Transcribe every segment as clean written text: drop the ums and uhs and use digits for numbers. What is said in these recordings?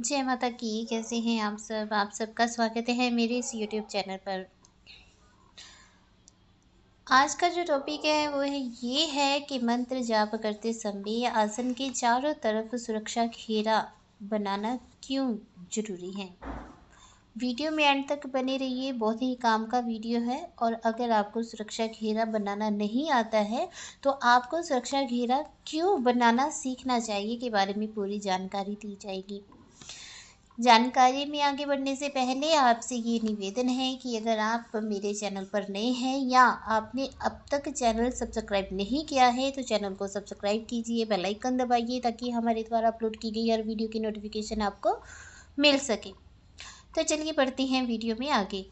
जय माता की। कैसे हैं आप सब? आप सबका स्वागत है मेरे इस यूट्यूब चैनल पर। आज का जो टॉपिक है वो ये है कि मंत्र जाप करते समय आसन के चारों तरफ सुरक्षा घेरा बनाना क्यों जरूरी है। वीडियो में एंड तक बने रहिए, बहुत ही काम का वीडियो है। और अगर आपको सुरक्षा घेरा बनाना नहीं आता है तो आपको सुरक्षा घेरा क्यों बनाना सीखना चाहिए के बारे में पूरी जानकारी दी जाएगी। जानकारी में आगे बढ़ने से पहले आपसे ये निवेदन है कि अगर आप मेरे चैनल पर नए हैं या आपने अब तक चैनल सब्सक्राइब नहीं किया है तो चैनल को सब्सक्राइब कीजिए, बेल आइकन दबाइए ताकि हमारे द्वारा अपलोड की गई हर वीडियो की नोटिफिकेशन आपको मिल सके। तो चलिए बढ़ते हैं वीडियो में आगे।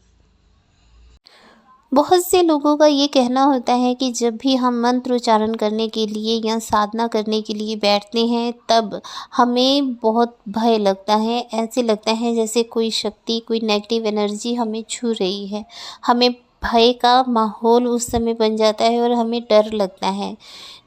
बहुत से लोगों का ये कहना होता है कि जब भी हम मंत्र उच्चारण करने के लिए या साधना करने के लिए बैठते हैं तब हमें बहुत भय लगता है। ऐसे लगता है जैसे कोई शक्ति, कोई नेगेटिव एनर्जी हमें छू रही है। हमें भय का माहौल उस समय बन जाता है और हमें डर लगता है।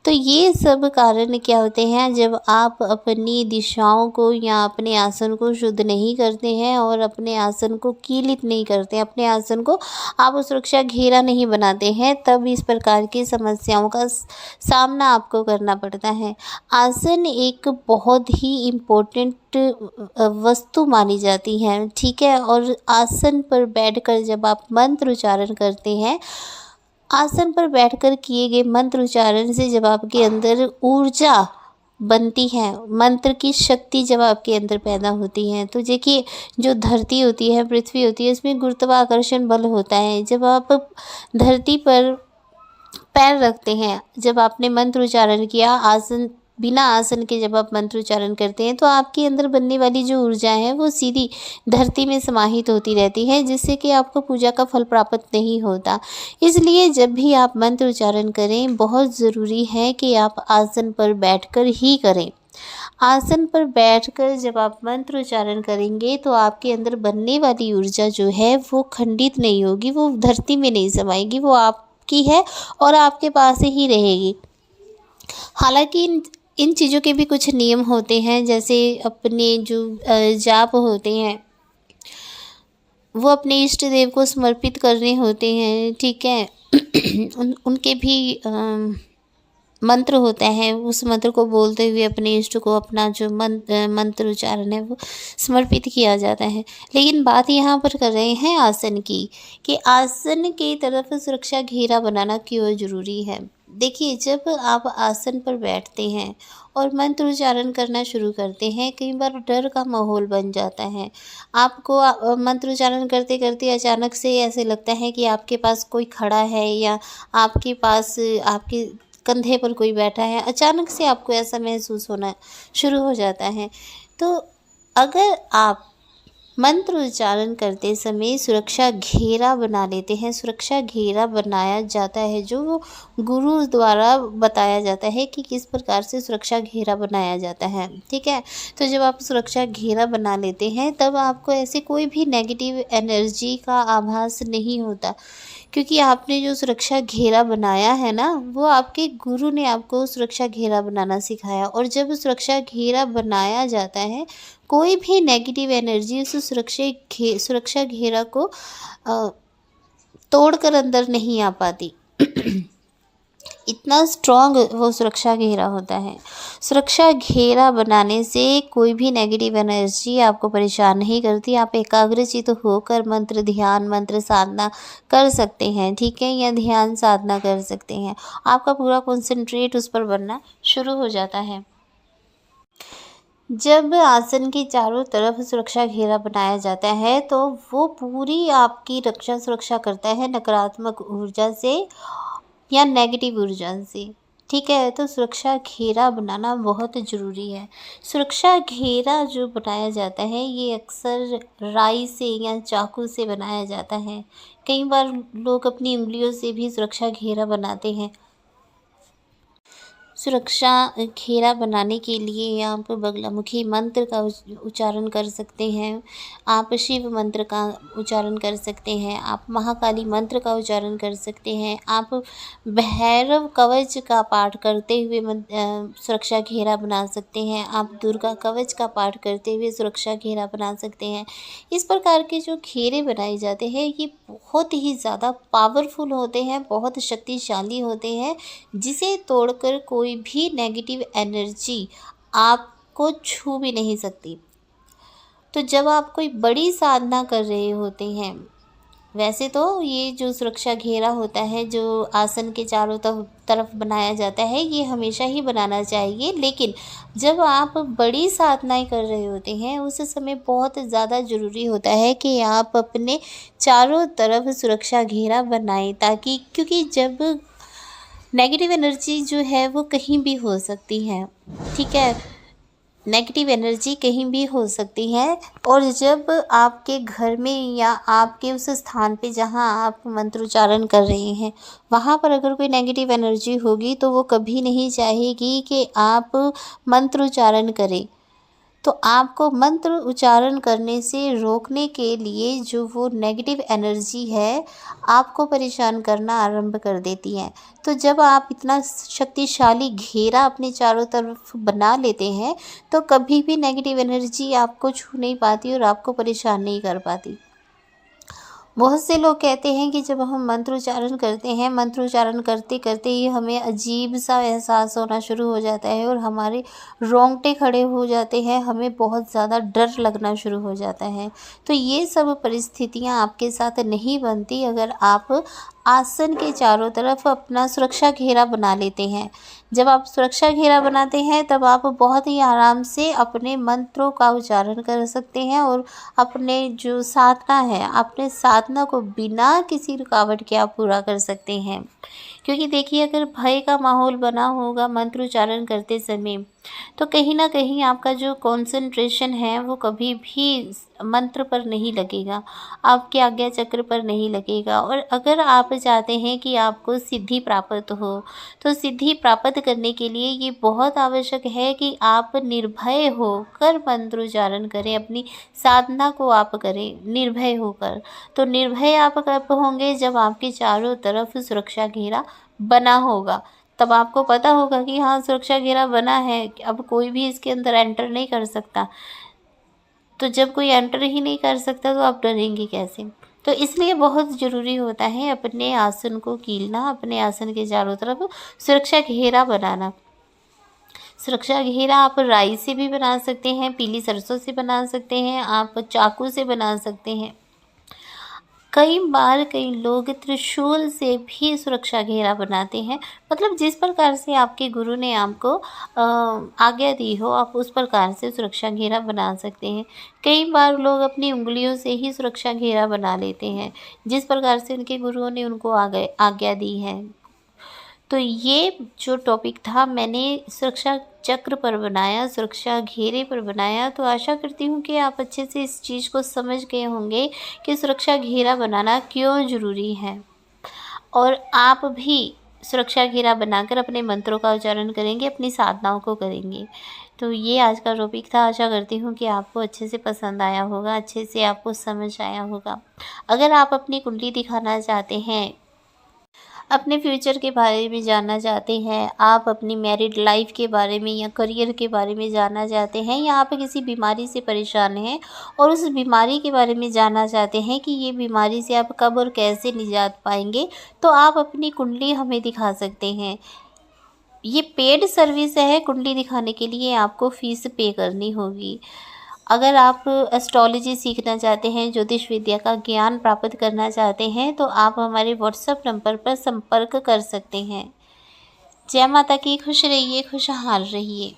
तो ये सब कारण क्या होते हैं, जब आप अपनी दिशाओं को या अपने आसन को शुद्ध नहीं करते हैं और अपने आसन को कीलित नहीं करते, अपने आसन को आप सुरक्षा घेरा नहीं बनाते हैं, तब इस प्रकार की समस्याओं का सामना आपको करना पड़ता है। आसन एक बहुत ही इम्पोर्टेंट वस्तु मानी जाती है, ठीक है। और आसन पर बैठकर जब आप मंत्र उच्चारण करते हैं, आसन पर बैठकर किए गए मंत्र उच्चारण से जब आपके अंदर ऊर्जा बनती है, मंत्र की शक्ति जब आपके अंदर पैदा होती है, तो देखिए जो धरती होती है, पृथ्वी होती है, इसमें गुरुत्वाकर्षण बल होता है। जब आप धरती पर पैर रखते हैं, जब आपने मंत्र उच्चारण किया, आसन बिना आसन के जब आप मंत्र उच्चारण करते हैं तो आपके अंदर बनने वाली जो ऊर्जा है वो सीधी धरती में समाहित होती रहती है, जिससे कि आपको पूजा का फल प्राप्त नहीं होता। इसलिए जब भी आप मंत्र उच्चारण करें, बहुत ज़रूरी है कि आप आसन पर बैठकर ही करें। आसन पर बैठकर जब आप मंत्र उच्चारण करेंगे तो आपके अंदर बनने वाली ऊर्जा जो है वो खंडित नहीं होगी, वो धरती में नहीं समाएगी, वो आपकी है और आपके पास ही रहेगी। हालांकि इन चीज़ों के भी कुछ नियम होते हैं, जैसे अपने जो जाप होते हैं वो अपने इष्ट देव को समर्पित करने होते हैं, ठीक है। उनके भी मंत्र होता है, उस मंत्र को बोलते हुए अपने इष्ट को अपना जो मंत्र उच्चारण है वो समर्पित किया जाता है। लेकिन बात यहाँ पर कर रहे हैं आसन की, कि आसन की तरफ सुरक्षा घेरा बनाना क्यों ज़रूरी है। देखिए, जब आप आसन पर बैठते हैं और मंत्र उच्चारण करना शुरू करते हैं, कई बार डर का माहौल बन जाता है। आपको मंत्र उच्चारण करते करते अचानक से ऐसे लगता है कि आपके पास कोई खड़ा है या आपके पास आपके कंधे पर कोई बैठा है। अचानक से आपको ऐसा महसूस होना शुरू हो जाता है। तो अगर आप मंत्र उच्चारण करते समय सुरक्षा घेरा बना लेते हैं, सुरक्षा घेरा बनाया जाता है जो वो गुरु द्वारा बताया जाता है कि किस प्रकार से सुरक्षा घेरा बनाया जाता है, ठीक है। तो जब आप सुरक्षा घेरा बना लेते हैं तब आपको ऐसे कोई भी नेगेटिव एनर्जी का आभास नहीं होता, क्योंकि आपने जो सुरक्षा घेरा बनाया है ना, वो आपके गुरु ने आपको सुरक्षा घेरा बनाना सिखाया। और जब सुरक्षा घेरा बनाया जाता है, कोई भी नेगेटिव एनर्जी उस सुरक्षा घेरा को तोड़कर अंदर नहीं आ पाती। इतना स्ट्रॉन्ग वो सुरक्षा घेरा होता है। सुरक्षा घेरा बनाने से कोई भी नेगेटिव एनर्जी आपको परेशान नहीं करती। आप एकाग्रचित्त होकर मंत्र ध्यान, मंत्र साधना कर सकते हैं, ठीक है, या ध्यान साधना कर सकते हैं। आपका पूरा कॉन्सेंट्रेट उस पर बनना शुरू हो जाता है। जब आसन के चारों तरफ सुरक्षा घेरा बनाया जाता है तो वो पूरी आपकी रक्षा सुरक्षा करता है नकारात्मक ऊर्जा से या नेगेटिव ऊर्जा से, ठीक है। तो सुरक्षा घेरा बनाना बहुत ज़रूरी है। सुरक्षा घेरा जो बनाया जाता है ये अक्सर राई से या चाकू से बनाया जाता है। कई बार लोग अपनी उंगलियों से भी सुरक्षा घेरा बनाते हैं। सुरक्षा घेरा बनाने के लिए आप बगलामुखी मंत्र का उच्चारण कर सकते हैं, आप शिव मंत्र का उच्चारण कर सकते हैं, आप महाकाली मंत्र का उच्चारण कर सकते हैं, आप भैरव कवच का पाठ करते हुए सुरक्षा घेरा बना सकते हैं, आप दुर्गा कवच का पाठ करते हुए सुरक्षा घेरा बना सकते हैं। इस प्रकार के जो घेरे बनाए जाते हैं ये बहुत ही ज़्यादा पावरफुल होते हैं, बहुत शक्तिशाली होते हैं, जिसे तोड़कर कोई भी नेगेटिव एनर्जी आपको छू भी नहीं सकती। तो जब आप कोई बड़ी साधना कर रहे होते हैं, वैसे तो ये जो सुरक्षा घेरा होता है जो आसन के चारों तरफ बनाया जाता है, ये हमेशा ही बनाना चाहिए, लेकिन जब आप बड़ी साधनाएं कर रहे होते हैं उस समय बहुत ज़्यादा ज़रूरी होता है कि आप अपने चारों तरफ सुरक्षा घेरा बनाएं, ताकि क्योंकि जब नेगेटिव एनर्जी जो है वो कहीं भी हो सकती है, ठीक है, नेगेटिव एनर्जी कहीं भी हो सकती है। और जब आपके घर में या आपके उस स्थान पे जहाँ आप मंत्रोच्चारण कर रहे हैं वहाँ पर अगर कोई नेगेटिव एनर्जी होगी तो वो कभी नहीं चाहेगी कि आप मंत्रोच्चारण करें। तो आपको मंत्र उच्चारण करने से रोकने के लिए जो वो नेगेटिव एनर्जी है आपको परेशान करना आरंभ कर देती है। तो जब आप इतना शक्तिशाली घेरा अपने चारों तरफ बना लेते हैं तो कभी भी नेगेटिव एनर्जी आपको छू नहीं पाती और आपको परेशान नहीं कर पाती। बहुत से लोग कहते हैं कि जब हम मंत्रोच्चारण करते हैं, मंत्रोच्चारण करते करते ही हमें अजीब सा एहसास होना शुरू हो जाता है और हमारे रोंगटे खड़े हो जाते हैं, हमें बहुत ज़्यादा डर लगना शुरू हो जाता है। तो ये सब परिस्थितियाँ आपके साथ नहीं बनती अगर आप आसन के चारों तरफ अपना सुरक्षा घेरा बना लेते हैं। जब आप सुरक्षा घेरा बनाते हैं तब आप बहुत ही आराम से अपने मंत्रों का उच्चारण कर सकते हैं और अपने जो साधना है, अपने साधना को बिना किसी रुकावट के आप पूरा कर सकते हैं। क्योंकि देखिए अगर भय का माहौल बना होगा मंत्रोच्चारण करते समय तो कहीं ना कहीं आपका जो कंसंट्रेशन है वो कभी भी मंत्र पर नहीं लगेगा, आपके आज्ञा चक्र पर नहीं लगेगा। और अगर आप चाहते हैं कि आपको सिद्धि प्राप्त हो तो सिद्धि प्राप्त करने के लिए ये बहुत आवश्यक है कि आप निर्भय होकर मंत्रोच्चारण करें, अपनी साधना को आप करें निर्भय होकर। तो निर्भय आप कब होंगे? जब आपके चारों तरफ सुरक्षा घेरा बना होगा, तब आपको पता होगा कि हाँ सुरक्षा घेरा बना है, अब कोई भी इसके अंदर एंटर नहीं कर सकता। तो जब कोई एंटर ही नहीं कर सकता तो आप डरेंगे कैसे? तो इसलिए बहुत ज़रूरी होता है अपने आसन को कीलना, अपने आसन के चारों तरफ सुरक्षा घेरा बनाना। सुरक्षा घेरा आप राई से भी बना सकते हैं, पीली सरसों से बना सकते हैं, आप चाकू से बना सकते हैं। कई बार कई लोग त्रिशूल से भी सुरक्षा घेरा बनाते हैं, मतलब जिस प्रकार से आपके गुरु ने आपको आज्ञा दी हो आप उस प्रकार से सुरक्षा घेरा बना सकते हैं। कई बार लोग अपनी उंगलियों से ही सुरक्षा घेरा बना लेते हैं, जिस प्रकार से उनके गुरुओं ने उनको आज्ञा दी है। तो ये जो टॉपिक था मैंने सुरक्षा चक्र पर बनाया, सुरक्षा घेरे पर बनाया। तो आशा करती हूँ कि आप अच्छे से इस चीज़ को समझ गए होंगे कि सुरक्षा घेरा बनाना क्यों ज़रूरी है, और आप भी सुरक्षा घेरा बनाकर अपने मंत्रों का उच्चारण करेंगे, अपनी साधनाओं को करेंगे। तो ये आज का टॉपिक था। आशा करती हूँ कि आपको अच्छे से पसंद आया होगा, अच्छे से आपको समझ आया होगा। अगर आप अपनी कुंडली दिखाना चाहते हैं, अपने फ्यूचर के बारे में जानना चाहते हैं, आप अपनी मैरिड लाइफ के बारे में या करियर के बारे में जानना चाहते हैं, या आप किसी बीमारी से परेशान हैं और उस बीमारी के बारे में जानना चाहते हैं कि ये बीमारी से आप कब और कैसे निजात पाएंगे, तो आप अपनी कुंडली हमें दिखा सकते हैं। ये पेड सर्विस है, कुंडली दिखाने के लिए आपको फ़ीस पे करनी होगी। अगर आप एस्ट्रोलॉजी सीखना चाहते हैं, ज्योतिष विद्या का ज्ञान प्राप्त करना चाहते हैं, तो आप हमारे व्हाट्सएप नंबर पर संपर्क कर सकते हैं। जय माता की। खुश रहिए, खुशहाल रहिए।